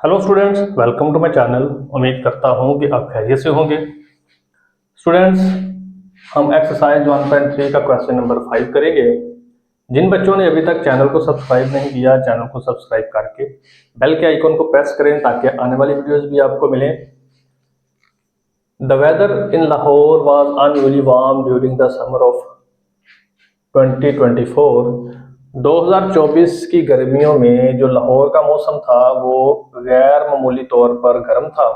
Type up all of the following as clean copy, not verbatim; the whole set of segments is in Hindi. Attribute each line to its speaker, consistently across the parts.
Speaker 1: Hello students, welcome to my channel. उम्मीद करता हूँ कि आप खैरियत से होंगे। स्टूडेंट्स, हम एक्सरसाइज 1.3 का क्वेश्चन नंबर 5 करेंगे। जिन बच्चों ने अभी तक चैनल को सब्सक्राइब नहीं किया, चैनल को सब्सक्राइब करके बेल के आइकन को प्रेस करें ताकि आने वाली वीडियोस भी आपको मिलें। The weather in Lahore was unusually warm during the summer of 2024। 2024 की गर्मियों में जो लाहौर का मौसम था वो गैर मामूली तौर पर गर्म था।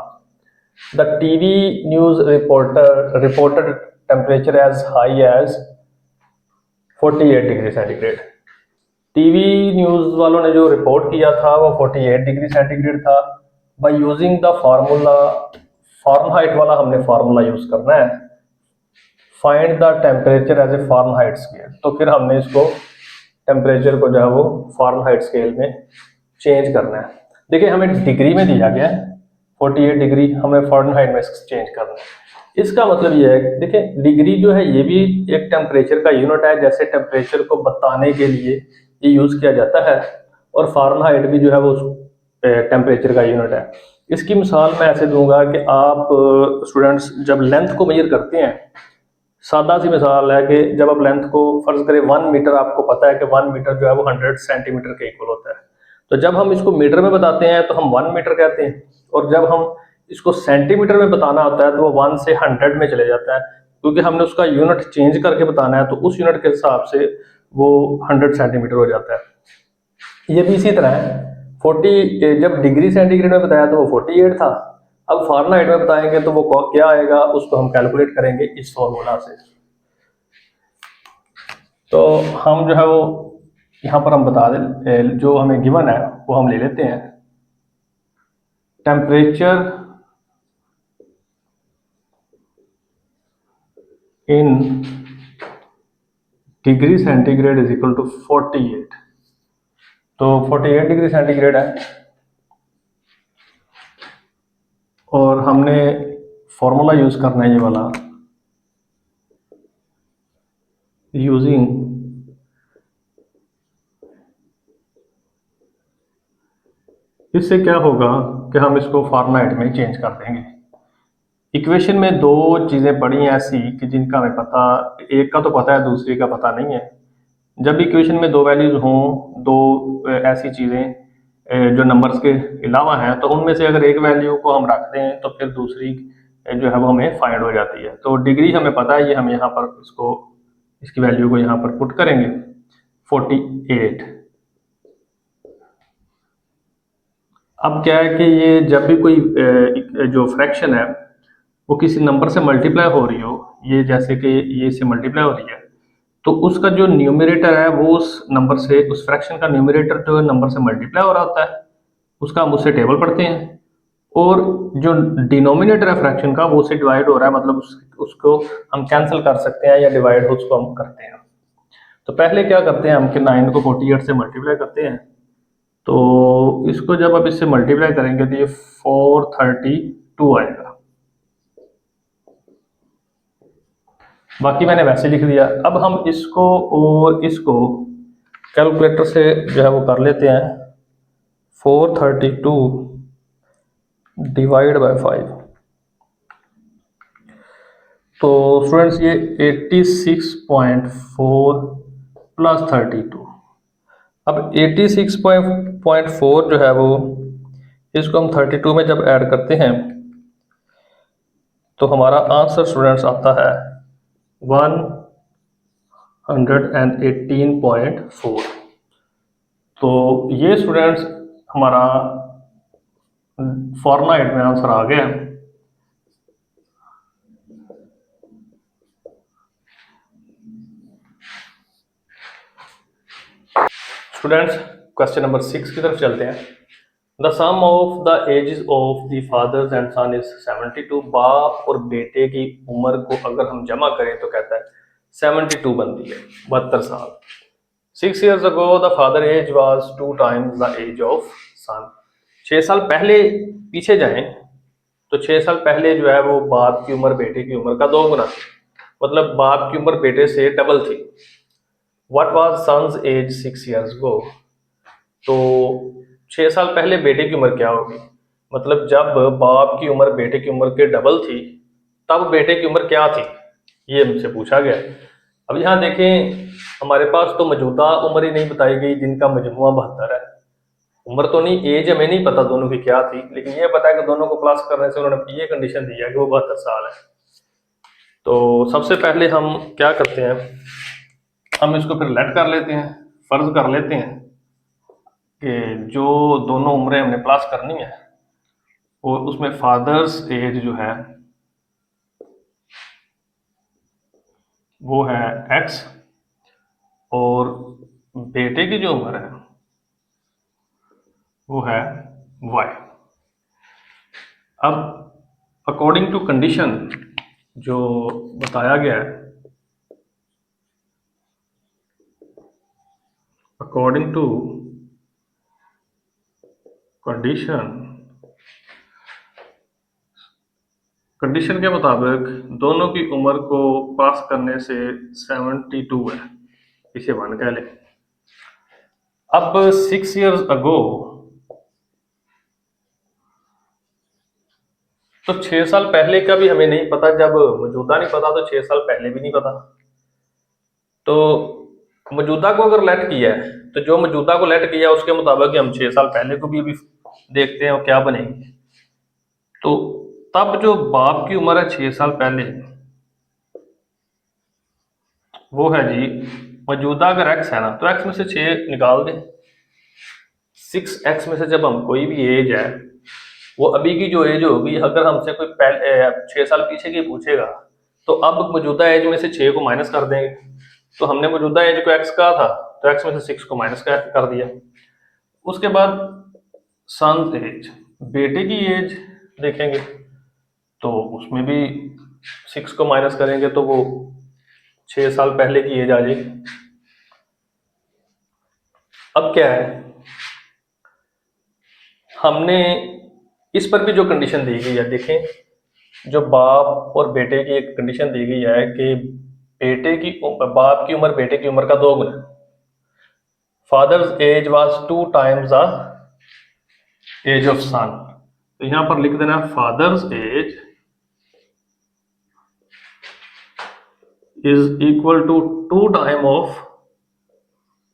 Speaker 1: The TV news reported temperature as high as 48 degree centigrade. TV news वालों ने जो रिपोर्ट किया था वो 48 डिग्री सेंटीग्रेड था। By using the formula, Fahrenheit वाला हमने फार्मूला यूज करना है। Find the temperature as a Fahrenheit scale. तो फिर हमने इसको टेम्परेचर को जो है वो फारेनहाइट स्केल में चेंज करना है। देखिए, हमें डिग्री में दिया गया है 48 डिग्री, हमें फारेनहाइट में चेंज करना है। इसका मतलब ये है, देखिए डिग्री जो है ये भी एक टेम्परेचर का यूनिट है। जैसे टेम्परेचर को बताने के लिए ये यूज किया जाता है, और फारेनहाइट भी जो है वो टेम्परेचर का यूनिट है। इसकी मिसाल मैं ऐसे दूंगा कि आप स्टूडेंट्स जब लेंथ को मेजर करते हैं, सादा सी मिसाल है कि जब आप लेंथ को फर्ज करें 1 मीटर, आपको पता है कि 1 मीटर जो है वो 100 सेंटीमीटर के इक्वल होता है। तो जब हम इसको मीटर में बताते हैं तो हम 1 मीटर कहते हैं, और जब हम इसको सेंटीमीटर में बताना होता है तो वो 1 से 100 में चले जाता है, क्योंकि हमने उसका यूनिट चेंज करके बताना है। तो उस यूनिट के हिसाब से वो 100 सेंटीमीटर हो जाता है। ये भी इसी तरह है। 40 जब डिग्री सेंटीग्रेड में बताया तो वो 48 था। अब फारेनहाइट में बताएंगे तो वो क्या आएगा, उसको हम कैलकुलेट करेंगे इस फॉर्मूला से। तो हम जो है वो यहाँ पर हम बता दें, जो हमें गिवन है वो हम ले लेते हैं। Temperature in degree centigrade is equal to 48। तो 48 डिग्री सेंटीग्रेड है, और हमने फॉर्मूला यूज करना है ये वाला, यूजिंग इससे क्या होगा कि हम इसको फारेनहाइट में चेंज कर देंगे। इक्वेशन में दो चीज़ें पड़ी हैं ऐसी कि जिनका हमें पता, एक का तो पता है, दूसरी का पता नहीं है। जब इक्वेशन में दो वैल्यूज हों, दो ऐसी चीज़ें जो नंबर्स के अलावा हैं, तो उनमें से अगर एक वैल्यू को हम रख दें तो फिर दूसरी जो है वो हमें फाइंड हो जाती है। तो डिग्री हमें पता है, ये हम यहाँ पर इसको, इसकी वैल्यू को यहाँ पर पुट करेंगे 48। अब क्या है कि ये जब भी कोई जो फ्रैक्शन है वो किसी नंबर से मल्टीप्लाई हो रही हो, ये जैसे कि ये से मल्टीप्लाई हो रही है, तो उसका जो न्यूमरेटर है वो उस नंबर से, उस फ्रैक्शन का न्यूमरेटर जो नंबर से मल्टीप्लाई हो रहा होता है, उसका हम उससे टेबल पढ़ते हैं। और जो डिनोमिनेटर है फ्रैक्शन का वो उससे डिवाइड हो रहा है, मतलब उसको हम कैंसिल कर सकते हैं या डिवाइड उसको हम करते हैं। तो पहले क्या करते हैं हम कि 9 को 48 से मल्टीप्लाई करते हैं। तो इसको जब आप इससे मल्टीप्लाई करेंगे तो ये 432 आएगा। बाकी मैंने वैसे लिख दिया। अब हम इसको और इसको कैलकुलेटर से जो है वो कर लेते हैं। 432 डिवाइड बाय 5। तो स्टूडेंट्स ये 86.4 प्लस 32। अब 86.4 जो है वो, इसको हम 32 में जब ऐड करते हैं तो हमारा आंसर स्टूडेंट्स आता है 118.4। तो ये स्टूडेंट्स हमारा फारेनहाइट में आंसर आ गया। स्टूडेंट्स, क्वेश्चन नंबर 6 की तरफ चलते हैं। The sum of the ages of the fathers and son is 72। बाप और बेटे की उम्र को अगर हम जमा करें तो कहता है 72 बनती है, 72 साल। 6 years ago the father age was 2 times the age of son। 6 साल पहले पीछे जाएं तो 6 साल पहले जो है वो बाप की उम्र बेटे की उम्र का 2 गुना थी, मतलब बाप की उम्र बेटे से डबल थी। What was son's age 6 years ago? तो 6 साल पहले बेटे की उम्र क्या होगी? मतलब जब बाप की उम्र बेटे की उम्र के डबल थी तब बेटे की उम्र क्या थी, ये हमसे पूछा गया। अब यहाँ देखें, हमारे पास तो मौजूदा उम्र ही नहीं बताई गई जिनका मजमुआ 72 है। उम्र तो नहीं, एज हमें नहीं पता दोनों की क्या थी, लेकिन ये पता है कि दोनों को प्लस करने से उन्होंने ये कंडीशन दी है कि वो 72 साल है। तो सबसे पहले हम क्या करते हैं, हम इसको फिर लेट कर लेते हैं, फर्ज कर लेते हैं कि जो दोनों उम्रें हमने प्लस करनी है और उसमें फादर्स एज जो है वो है एक्स और बेटे की जो उम्र है वो है वाई। अब अकॉर्डिंग टू कंडीशन जो बताया गया है, अकॉर्डिंग टू कंडीशन, कंडीशन के मुताबिक दोनों की उम्र को पास करने से 72 है, इसे 1 कह लें। अब 6 years अगो, तो 6 साल पहले का भी हमें नहीं पता, जब मौजूदा नहीं पता तो 6 साल पहले भी नहीं पता। तो मौजूदा को अगर लेट किया है तो जो मौजूदा को लेट किया उसके मुताबिक हम 6 साल पहले को भी देखते हैं और क्या बनेगी। तो तब जो बाप की उम्र है 6 साल पहले, वो है जी, मौजूदा अगर एक्स है ना तो एक्स में से 6 निकाल दें। 6x में से जब हम कोई भी एज है, वो अभी की जो एज होगी, अगर हमसे कोई पहले 6 साल पीछे की पूछेगा तो अब मौजूदा एज में से 6 को माइनस कर देंगे। तो हमने मौजूदा एज को x कहा था तो x में से 6 को माइनस कर दिया। उसके बाद सन एज, बेटे की एज देखेंगे तो उसमें भी 6 को माइनस करेंगे तो वो 6 साल पहले की एज आ जाएगी। अब क्या है, हमने इस पर भी जो कंडीशन दी गई है, देखें, जो बाप और बेटे की एक कंडीशन दी गई है कि बाप की उम्र बेटे की उम्र का 2 गुना। Father's age was 2 times the age of son. तो यहां पर लिख देना father's age is equal to 2 time of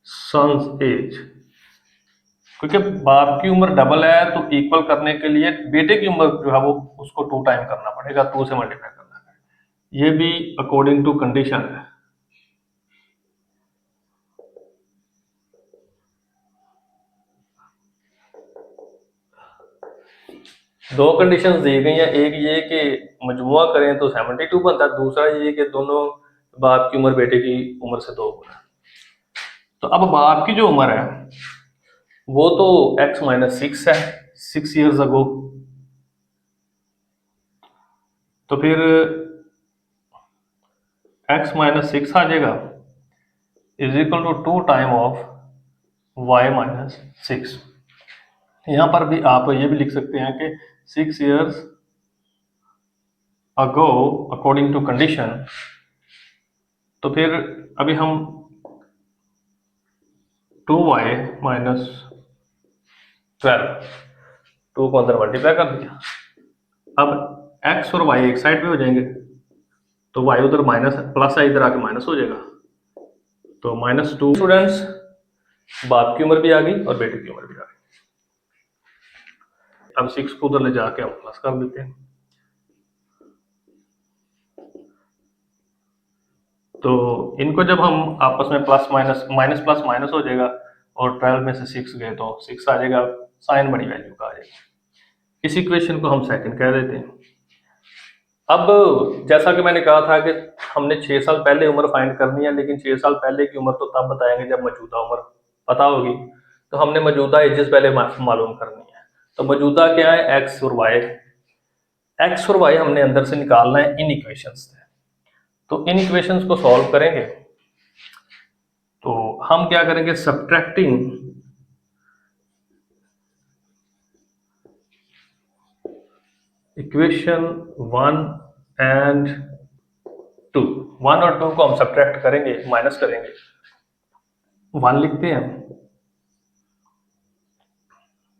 Speaker 1: son's age. क्योंकि बाप की उम्र डबल है तो इक्वल करने के लिए बेटे की उम्र जो है वो उसको 2 टाइम करना पड़ेगा, 2 से मल्टीप्लाई करना है। ये भी अकॉर्डिंग टू कंडीशन है। दो कंडीशंस दी गई हैं, एक ये कि मजमुआ करें तो 72 बनता है, दूसरा ये कि दोनों बाप की उम्र बेटे की उम्र से 2 गुना। तो अब बाप की जो उम्र है वो तो x माइनस 6 है 6 years अगो। तो फिर x माइनस 6 आ जाएगा is equal to 2 time of y minus 6। यहां पर भी आप ये भी लिख सकते हैं कि 6 years ago according to condition. तो फिर अभी हम 2y माइनस 12, 2 को अंदर मल्टीप्लाई कर दिया। अब x और y एक साइड पे हो जाएंगे तो y उधर माइनस प्लस है, इधर आके माइनस हो जाएगा। तो -2। स्टूडेंट्स, बाप की उम्र भी आ गई और बेटे की उम्र भी आ गई। अब 6 को उधर ले जाके हम प्लस कर देते हैं। तो इनको जब हम आपस में plus minus minus plus minus हो जाएगा और 12 में से 6 गए तो 6 आ जाएगा, साइन बड़ी वैल्यू का आ जाएगा। इस इक्वेशन को हम सेकंड कह देते हैं। अब जैसा कि मैंने कहा था कि हमने 6 साल पहले उम्र फाइंड करनी है, लेकिन 6 साल पहले की उम्र तो तब बताएंगे जब मौजूदा उम्र पता होगी। तो हमने मौजूदा एजेस पहले मालूम करनी है। तो मौजूदा क्या है, एक्स और वाई। एक्स और वाई हमने अंदर से निकालना है इन इक्वेशंस से। तो इन इक्वेशंस को सॉल्व करेंगे तो हम क्या करेंगे, सब्ट्रैक्टिंग इक्वेशन 1 एंड 2, 1 और 2 को हम सब्ट्रैक्ट करेंगे, माइनस करेंगे। 1 लिखते हैं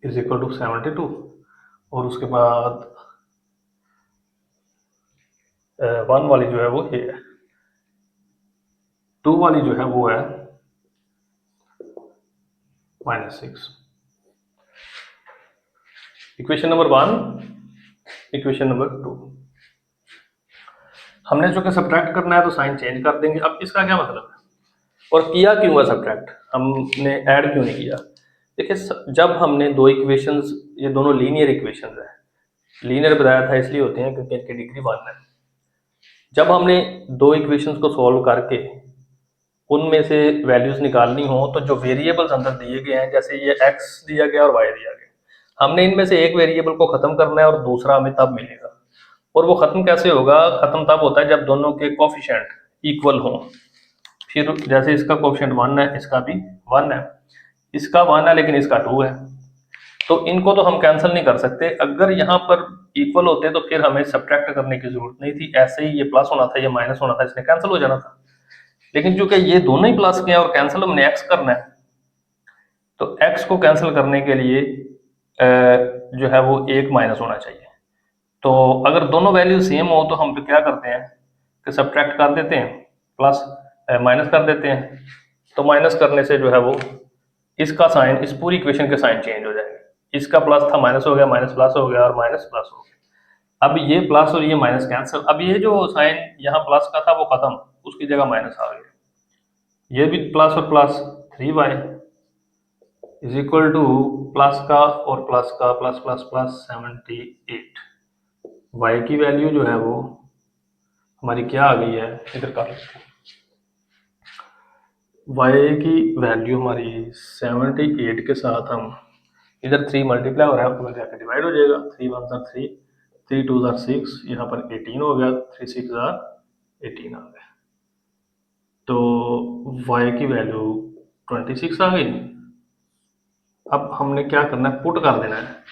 Speaker 1: इज इक्वल टू 72 और उसके बाद 1 वाली जो है वो ये है, 2 वाली जो है वो है -6। Equation number 1, equation number 2। हमने जो कि सब्ट्रैक्ट करना है तो साइन चेंज कर देंगे। अब इसका क्या मतलब है और किया क्यों हुआ सब्ट्रैक्ट, हमने ऐड क्यों नहीं किया? देखिए जब हमने दो इक्वेशंस, ये दोनों लीनियर इक्वेशंस है, लीनियर बताया था इसलिए होते हैं क्योंकि इनकी डिग्री 1 है। जब हमने दो इक्वेशंस को सॉल्व करके उनमें से वैल्यूज निकालनी हो तो जो वेरिएबल्स अंदर दिए गए हैं, जैसे ये x दिया गया और y दिया गया, हमने इनमें से एक वेरिएबल को खत्म करना है और दूसरा हमें तब मिलेगा। और वो खत्म कैसे होगा? खत्म तब होता है जब दोनों के कोफिशिएंट इक्वल हों। फिर जैसे इसका कोफिशिएंट 1 है, इसका भी 1 है, इसका 1 है लेकिन इसका 2 है, तो इनको तो हम कैंसिल नहीं कर सकते। अगर यहाँ पर इक्वल होते तो फिर हमें सब्ट्रैक्ट करने की जरूरत नहीं थी, ऐसे ही ये प्लस होना था, ये माइनस होना था, इसने कैंसिल हो जाना था। लेकिन चूंकि ये दोनों ही प्लस के हैं और कैंसिल हमने एक्स करना है, तो एक्स को कैंसिल करने के लिए जो है वो एक माइनस होना चाहिए। तो अगर दोनों वैल्यू सेम हो तो हम फिर क्या करते हैं कि सब्ट्रैक्ट कर देते हैं, प्लस माइनस कर देते हैं। तो माइनस करने से जो है वो इसका साइन, इस पूरी इक्वेशन के साइन चेंज हो जाएंगे। इसका प्लस था माइनस हो गया, माइनस प्लस हो गया और माइनस प्लस हो गया। अब ये प्लस और ये माइनस कैंसिल। अब ये जो साइन यहाँ प्लस का था वो खत्म, उसकी जगह माइनस आ गया। ये भी प्लस और plus 3y is equal two plus का और प्लस का प्लस प्लस प्लस 78। y की वैल्यू जो है वो हमारी क्या आ गई है, इधर कर लेते हैं। y की वैल्यू हमारी 78 के साथ हम इधर 3 मल्टीप्लाई हो रहा है, ऊपर जाकर डिवाइड हो जाएगा। 3 1 ज़ा 3, 3 2 ज़ा 6, यहाँ पर 18 हो गया, 3 6 ज़ा 18 आ गया। तो y की वैल्यू 26 आ गई। अब हमने क्या करना है, पुट कर देना है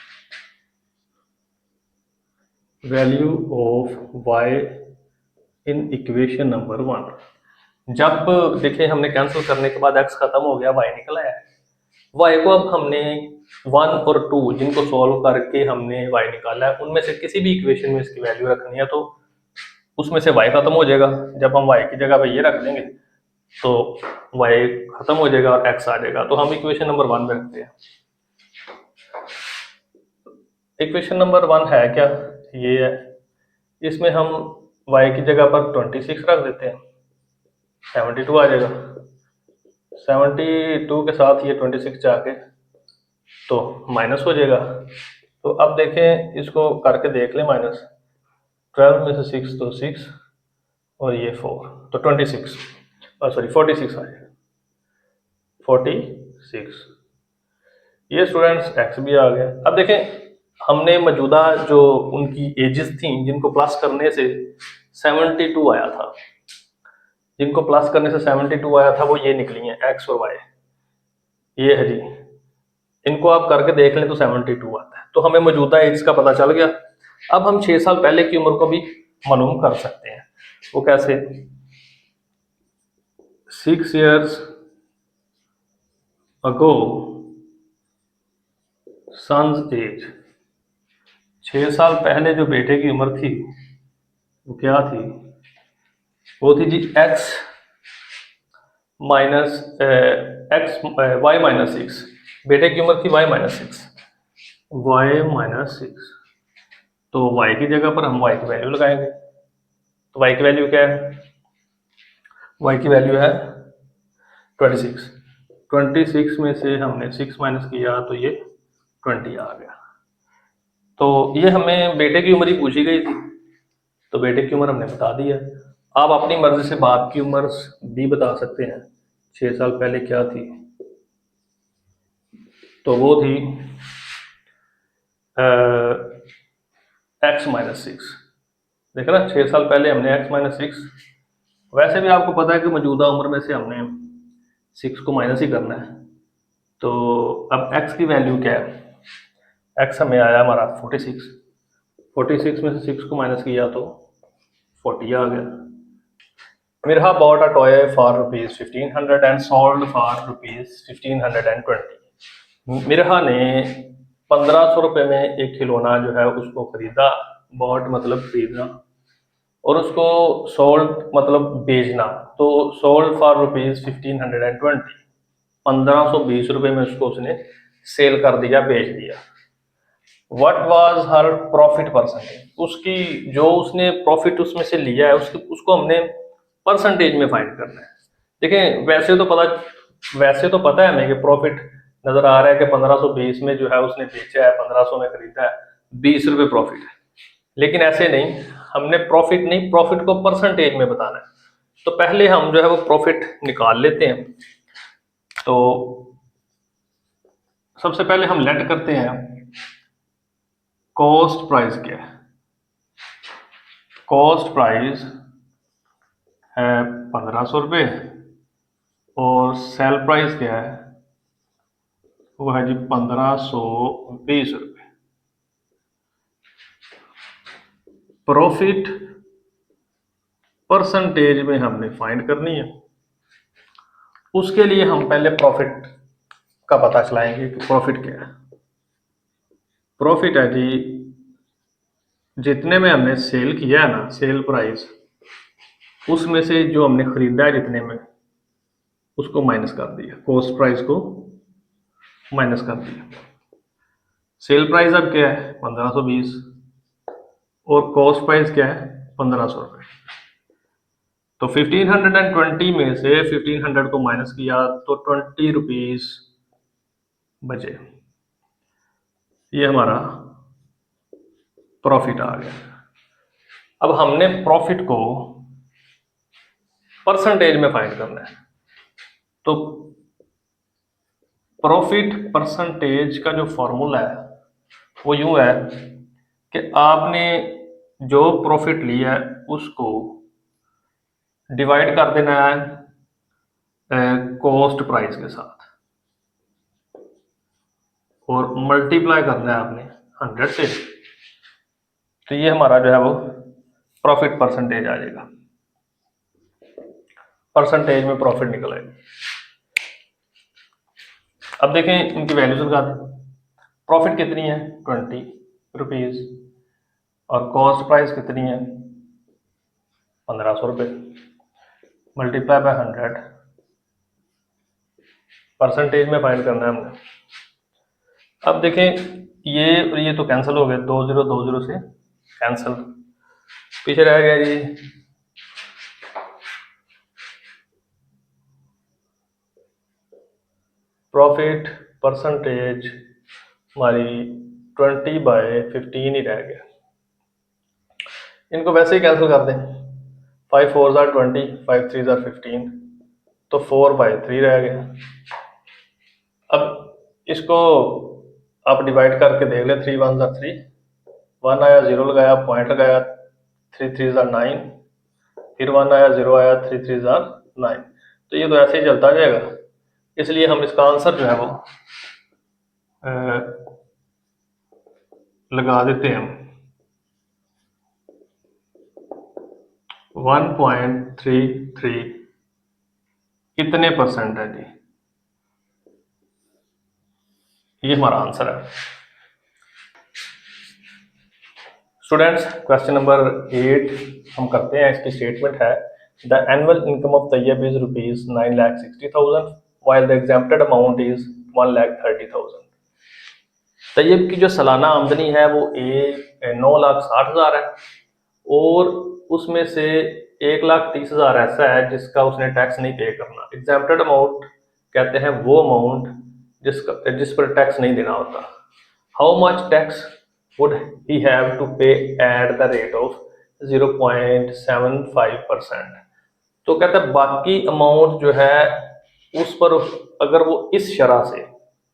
Speaker 1: value of y in equation number 1। जब देखिए हमने कैंसिल करने के बाद x खत्म हो गया, y निकल आया है। y को अब हमने 1 और 2 जिनको सॉल्व करके हमने y निकाला है, उनमें से किसी भी इक्वेशन में इसकी वैल्यू रखनी है तो उसमें से y खत्म हो जाएगा। जब हम y की जगह पे ये रख देंगे तो y खत्म हो जाएगा और x आ जाएगा। तो हम इक्वेशन नंबर 1 में रखते हैं। इक्वेशन नंबर 1 है क्या, ये है। इसमें हम y की जगह पर 26 रख देते हैं, 72 आ जाएगा। 72 के साथ ये 26 जाके तो माइनस हो जाएगा। तो अब देखें, इसको करके देख लें माइनस। 12 में से 6 तो 6 और ये 4 तो 26, सॉरी 46 आ जाएगा, 46। ये स्टूडेंट्स x भी आ गया। अब देखें हमने मौजूदा जो उनकी एजेस थी जिनको प्लस करने से 72 आया था, जिनको प्लस करने से 72 आया था वो ये निकली हैं x और y, ये है जी। इनको आप करके देख लें तो 72 आता है। तो हमें मौजूदा एज का पता चल गया। अब हम 6 साल पहले की उम्र को भी मालूम कर सकते हैं। वो कैसे? 6 years ago son's age, 6 साल पहले जो बेटे की उम्र थी वो क्या थी? वो थी जी x माइनस वाई माइनस 6। बेटे की उम्र थी y माइनस 6, वाई माइनस 6। तो y की जगह पर हम y की वैल्यू लगाएंगे। तो y की वैल्यू क्या है? y की वैल्यू है 26। 26 में से हमने 6 माइनस किया तो ये 20 आ गया। तो ये हमें बेटे की उम्र ही पूछी गई थी, तो बेटे की उम्र हमने बता दी है। आप अपनी मर्जी से बाप की उम्र भी बता सकते हैं। 6 साल पहले क्या थी? तो वो थी x माइनस 6। देखा ना, 6 साल पहले हमने x माइनस 6। वैसे भी आपको पता है कि मौजूदा उम्र में से हमने 6 को माइनस ही करना है। तो अब x की वैल्यू क्या है? x हमें आया हमारा 46। 46 में से 6 को माइनस किया तो 40 आ गया। Mirha bought a toy for rupees 1500 and sold for rupees 1520। Mirha ने 1500 रुपये में एक खिलौना जो है उसको खरीदा, बॉट मतलब खरीदना, और उसको सोल्ड मतलब बेचना, तो सोल्ड फॉर ₹1520, 1520 रुपये में उसको उसने सेल कर दिया, बेच दिया। What was her profit percentage, उसकी जो उसने प्रॉफिट उसमें से लिया है उसको हमने परसेंटेज में फाइंड करना है। देखें, वैसे तो पता है हमें कि प्रॉफिट नजर आ रहा है कि 1520 में जो है उसने बेचा है, 1500 में खरीदा है, 20 रुपये प्रॉफिट है। लेकिन ऐसे नहीं, हमने प्रॉफिट को परसेंटेज में बताना है। तो पहले हम जो है वो प्रॉफिट निकाल लेते हैं। तो सबसे पहले हम लेट करते हैं कॉस्ट प्राइस क्या है। कॉस्ट प्राइस है 1500 रुपये और सेल प्राइस क्या है, वो है जी 1520 रुपये। प्रॉफिट परसेंटेज में हमने फाइंड करनी है। उसके लिए हम पहले प्रॉफिट का पता चलाएंगे कि प्रॉफिट क्या है। प्रॉफिट है जी जितने में हमने सेल किया है ना, सेल प्राइस, उसमें से जो हमने खरीदा है जितने में, उसको माइनस कर दिया, कॉस्ट प्राइस को माइनस कर दिया। सेल प्राइस अब क्या है 1520 और कॉस्ट प्राइस क्या है 1500 रुपये। तो 1520 में से 1500 को माइनस किया तो 20 रुपीज बचे। ये हमारा प्रॉफिट आ गया। अब हमने प्रॉफिट को परसेंटेज में फाइंड करना है। तो प्रॉफिट परसेंटेज का जो फॉर्मूला है वो यूं है कि आपने जो प्रॉफिट लिया है उसको डिवाइड कर देना है कॉस्ट प्राइस के साथ और मल्टीप्लाई करना है आपने 100 से। तो ये हमारा जो है वो प्रॉफिट परसेंटेज आ जाएगा। परसेंटेज में प्रॉफिट निकल आएगा। अब देखें इनकी वैल्यूज लगा दें। प्रॉफिट कितनी है 20 रुपीज और कॉस्ट प्राइस कितनी है 1500 रुपये, मल्टीप्लाई बाय 100, परसेंटेज में फाइंड करना है हमने। अब देखें ये तो कैंसिल हो गए, 20 से कैंसिल, पीछे रह गया जी प्रॉफिट परसेंटेज हमारी 20/15 ही रह गया। इनको वैसे ही कैंसिल कर दें, 5 4 ज़ार 20, 5 3 ज़ार 15, तो 4/3 रह गया। अब इसको आप डिवाइड करके देख ले, 3 1 ज़ार 3, 1 आया 0 लगाया, पॉइंट लगाया, 3 3 ज़ार 9, फिर 1 आया 0 आया, 3 3 ज़ार 9। तो ये तो ऐसे ही चलता जाएगा। इसलिए हम इसका आंसर जो है वो लगा देते हैं हम 1.33 कितने परसेंट है जी, ये हमारा आंसर है। स्टूडेंट्स, क्वेश्चन नंबर 8 हम करते हैं। इसकी स्टेटमेंट है the annual income of Tayyab is ₹9,60,000 while the exempted amount is 1,30,000। Tayyab की जो सालाना आमदनी है वो 9,60,000 है और उसमें से 1,30,000 ऐसा है जिसका उसने टैक्स नहीं पे करना। एग्जेम्प्टेड अमाउंट कहते हैं वो अमाउंट जिस पर टैक्स नहीं देना होता। How much tax would he have to pay at the rate of 0.75%। तो कहता है बाकी अमाउंट जो है उस पर अगर वो इस शरह से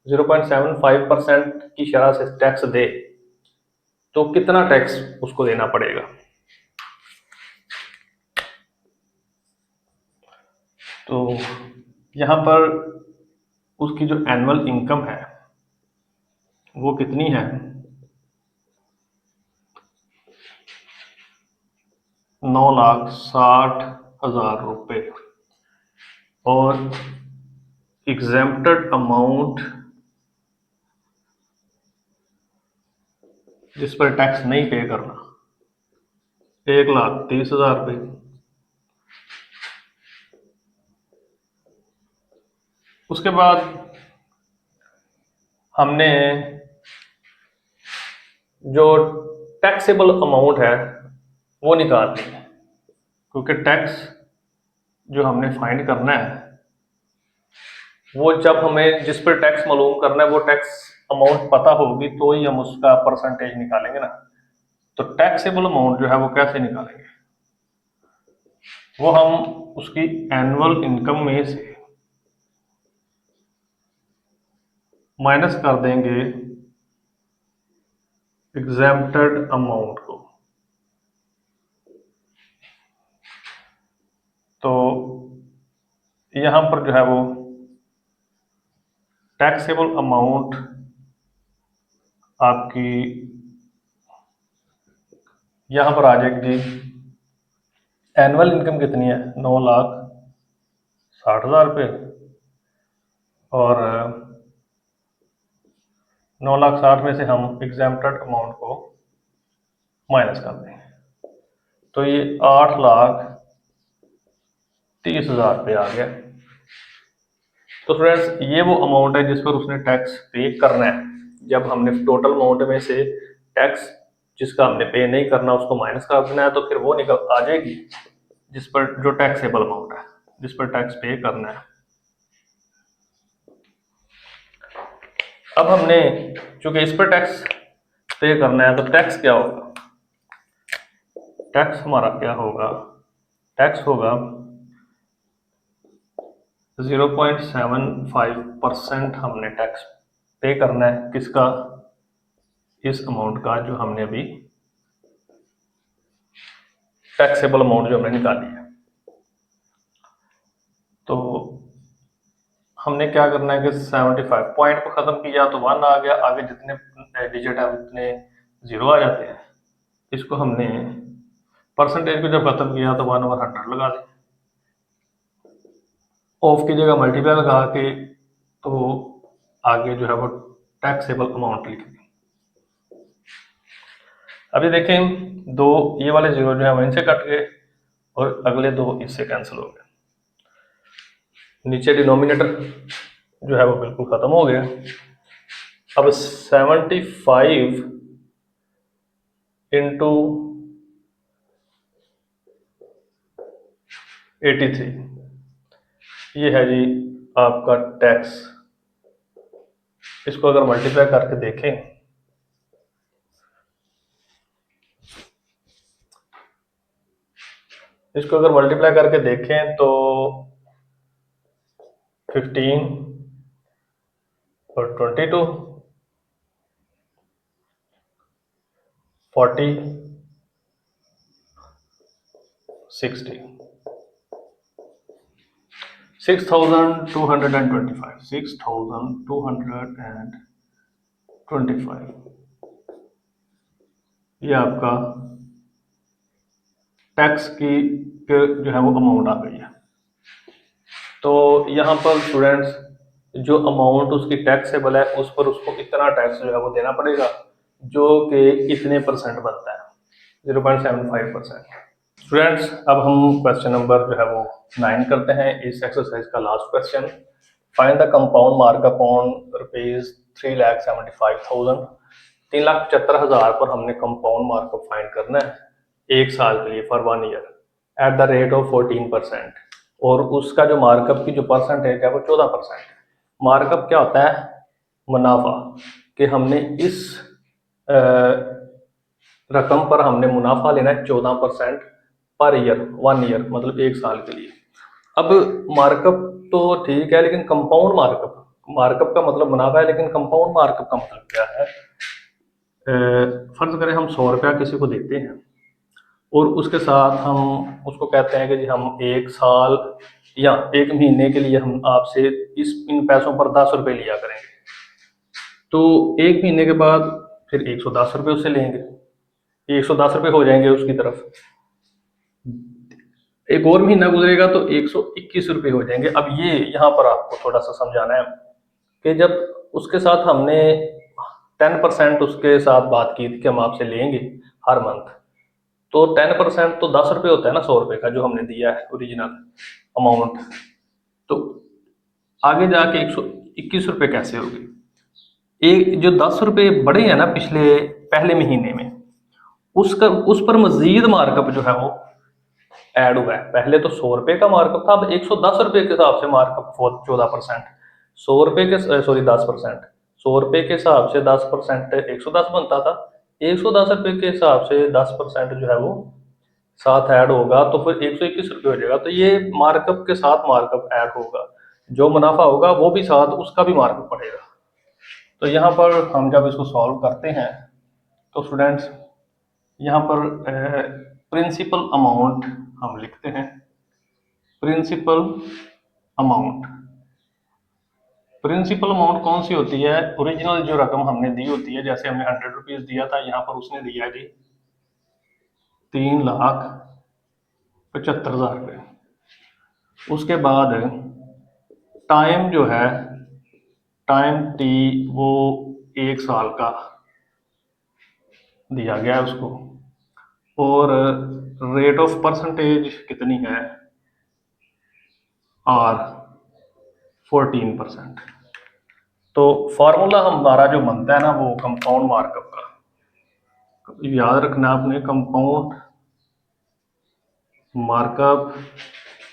Speaker 1: 0.75% की शरह से टैक्स दे तो कितना टैक्स उसको देना पड़ेगा। तो यहाँ पर उसकी जो एनुअल इनकम है वो कितनी है 9,60,000 रुपये और एग्जेम्प्टेड अमाउंट जिस पर टैक्स नहीं पे करना, 1,30,000 रुपये। उसके बाद हमने जो टैक्सेबल अमाउंट है वो निकालनी है, क्योंकि टैक्स जो हमने फाइंड करना है वो जब हमें जिस पर टैक्स मालूम करना है वो टैक्स अमाउंट पता होगी तो ही हम उसका परसेंटेज निकालेंगे ना। तो टैक्सेबल अमाउंट जो है वो कैसे निकालेंगे, वो हम उसकी एनुअल इनकम में से माइनस कर देंगे एग्जेम्प्टेड अमाउंट को। तो यहां पर जो है वो टैक्सेबल अमाउंट आपकी यहां पर आ जाएगी। एनुअल इनकम कितनी है, 9,60,000 रुपये, और 9,60,000 में से हम एग्जेम्प्टेड अमाउंट को माइनस कर देंगे, तो ये 8,30,000 रुपये आ गया। तो फ्रेंड्स ये वो अमाउंट है जिस पर उसने टैक्स पे करना है। जब हमने टोटल अमाउंट में से टैक्स जिसका हमने पे नहीं करना उसको माइनस कर देना है, तो फिर वो निकल आ जाएगी जिस पर जो टैक्सेबल अमाउंट है, जिस पर टैक्स पे करना है। अब हमने चूंकि इस पर टैक्स पे करना है, तो टैक्स क्या होगा, टैक्स हमारा क्या होगा, टैक्स होगा 0.75% हमने टैक्स पे करना है। किसका, इस अमाउंट का जो हमने अभी टैक्सेबल अमाउंट जो हमने निकाली है। तो हमने क्या करना है कि 75 पॉइंट को खत्म किया तो 1 आ गया, आगे जितने डिजिट है उतने 0 आ जाते हैं। इसको हमने परसेंटेज को जब खत्म किया तो 1/100 लगा दें, ऑफ की जगह मल्टीप्लाई लगा के तो आगे जो है वो टैक्सेबल अमाउंट लिख दें। अभी देखें दो ये वाले 0 जो है वो इनसे कट गए और अगले 2 इससे कैंसिल हो गए। नीचे डिनोमिनेटर जो है वो बिल्कुल खत्म हो गया। अब 75 इंटू 83 ये है जी आपका टैक्स। इसको अगर मल्टीप्लाई करके देखें, इसको अगर मल्टीप्लाई करके देखें तो 15 और 22 40 60 6,225 6,225 ये आपका टैक्स की जो है वो अमाउंट आ गई है। तो यहाँ पर स्टूडेंट्स जो अमाउंट उसकी टैक्सेबल है उस पर उसको इतना टैक्स जो है वो देना पड़ेगा जो कि इतने परसेंट बनता है, 0.75%। स्टूडेंट्स अब हम क्वेश्चन नंबर जो है वो 9 करते हैं, इस एक्सरसाइज का last question. Find the compound markup on ₹3,75,000। 3,75,000 पर हमने कंपाउंड मार्कअप फाइंड करना है 1 साल के लिए, for 1 year, eight the rate of 14%, और उसका जो मार्कअप की जो परसेंटेज है वो 14%। मार्कअप क्या होता है, मुनाफा, कि हमने इस रकम पर हमने मुनाफा लेना है 14% पर ईयर, 1 ईयर मतलब 1 साल के लिए। अब मार्कअप तो ठीक है, लेकिन कंपाउंड मार्कअप, मार्कअप का मतलब मुनाफा है, लेकिन कंपाउंड मार्कअप का मतलब क्या है। फर्ज करें हम 100 रुपया किसी को देते हैं और उसके साथ हम उसको कहते हैं कि जी हम 1 साल या 1 महीने के लिए हम आपसे इन पैसों पर 10 रुपये लिया करेंगे। तो 1 महीने के बाद फिर 110 रुपये उससे लेंगे, 110 रुपये हो जाएंगे उसकी तरफ। एक और महीना गुजरेगा तो 121 रुपये हो जाएंगे। अब ये यहाँ पर आपको थोड़ा सा समझाना है कि जब उसके साथ हमने 10% उसके साथ बात की थी कि हम आपसे लेंगे हर मंथ। तो 10% तो 10 रुपये होता है ना 100 रुपये का जो हमने दिया है ओरिजिनल अमाउंट। तो आगे जाके 121 रुपये कैसे होगी? एक जो 10 रुपये बढ़े हैं ना पिछले पहले महीने में, उसका उस पर मजीद मार्कअप जो है वो ऐड हुआ है। पहले तो 100 रुपये का मार्कअप था, अब 110 रुपये के हिसाब से मार्कअप 14%। 100 रुपये के सॉरी 10%, 100 रुपये के हिसाब से 10% 110 बनता था। 110 रुपये के हिसाब से 10% जो है वो साथ ऐड होगा तो फिर 121 रुपये हो जाएगा। तो ये मार्कअप के साथ मार्कअप ऐड होगा, जो मुनाफा होगा वो भी साथ उसका भी मार्कअप पड़ेगा। तो यहाँ पर हम जब इसको सॉल्व करते हैं तो स्टूडेंट्स यहाँ पर प्रिंसिपल अमाउंट हम लिखते हैं। प्रिंसिपल अमाउंट, प्रिंसिपल अमाउंट कौन सी होती है? ओरिजिनल जो रकम हमने दी होती है, जैसे हमने 100 रुपीज दिया था, यहाँ पर उसने दिया जी 3,75,000 रुपये। उसके बाद टाइम जो है, टाइम टी वो 1 साल का दिया गया है उसको, और रेट ऑफ परसेंटेज कितनी है? आर 14%। तो फार्मूला हमारा जो बनता है ना वो कंपाउंड मार्कअप का, याद रखना आपने, कंपाउंड मार्कअप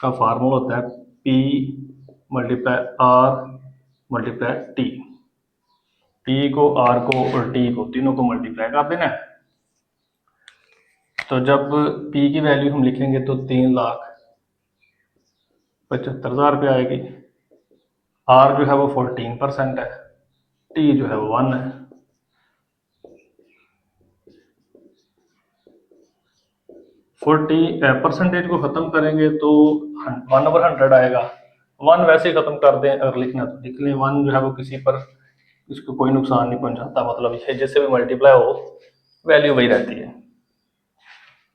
Speaker 1: का फार्मूला होता है P multiply R multiply T। P को, R को और T को, तीनों को मल्टीप्लाई कर देना है। तो जब P की वैल्यू हम लिखेंगे तो 3,75,000 रुपये आएगी। R जो है वो 14% है, T जो है वो 1 है। परसेंटेज को खत्म करेंगे तो 1/100 आएगा। 1 वैसे ही खत्म कर दें, अगर लिखना तो लिख लें। 1 जो है वो किसी पर इसको कोई नुकसान नहीं पहुंचाता, मतलब ये जैसे भी मल्टीप्लाई हो वैल्यू वही रहती है।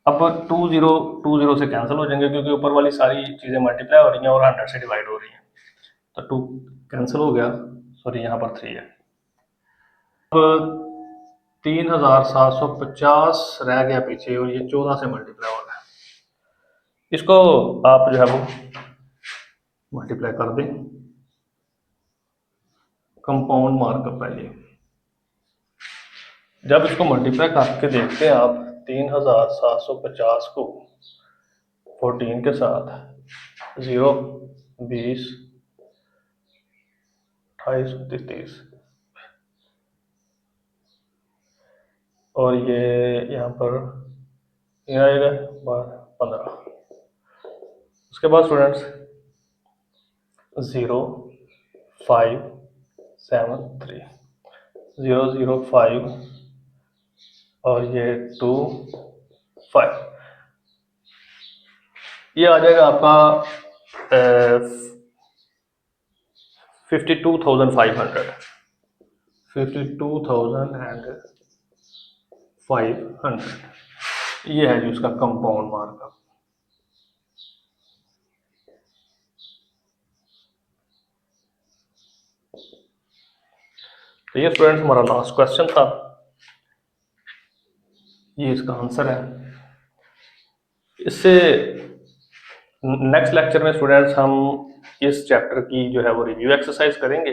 Speaker 1: अब 2 0 से कैंसिल हो जाएंगे क्योंकि ऊपर वाली सारी चीज़ें मल्टीप्लाई हो रही हैं और 100 से डिवाइड हो रही हैं, तो 2 कैंसिल हो गया, सॉरी यहाँ पर 3 है। अब 3,750 रह गया पीछे और ये 14 से मल्टीप्लाई हो रहा है। इसको आप जो है वो मल्टीप्लाई कर दें, कंपाउंड मार्कअप है ये। जब इसको मल्टीप्लाई करके देखते हैं आप 3,750 को 14 के साथ, 0 20 28 29 30 और ये यहाँ पर ये आएगा 15। उसके बाद स्टूडेंट्स 0 5 7 3 0 0 5 और ये 2 5, ये आ जाएगा आपका 52,500। 52,500 ये है जी उसका कंपाउंड मार्कअप। तो ये स्टूडेंट्स हमारा लास्ट क्वेश्चन था, ये इसका आंसर है। इससे नेक्स्ट लेक्चर में स्टूडेंट्स हम इस चैप्टर की जो है वो रिव्यू एक्सरसाइज करेंगे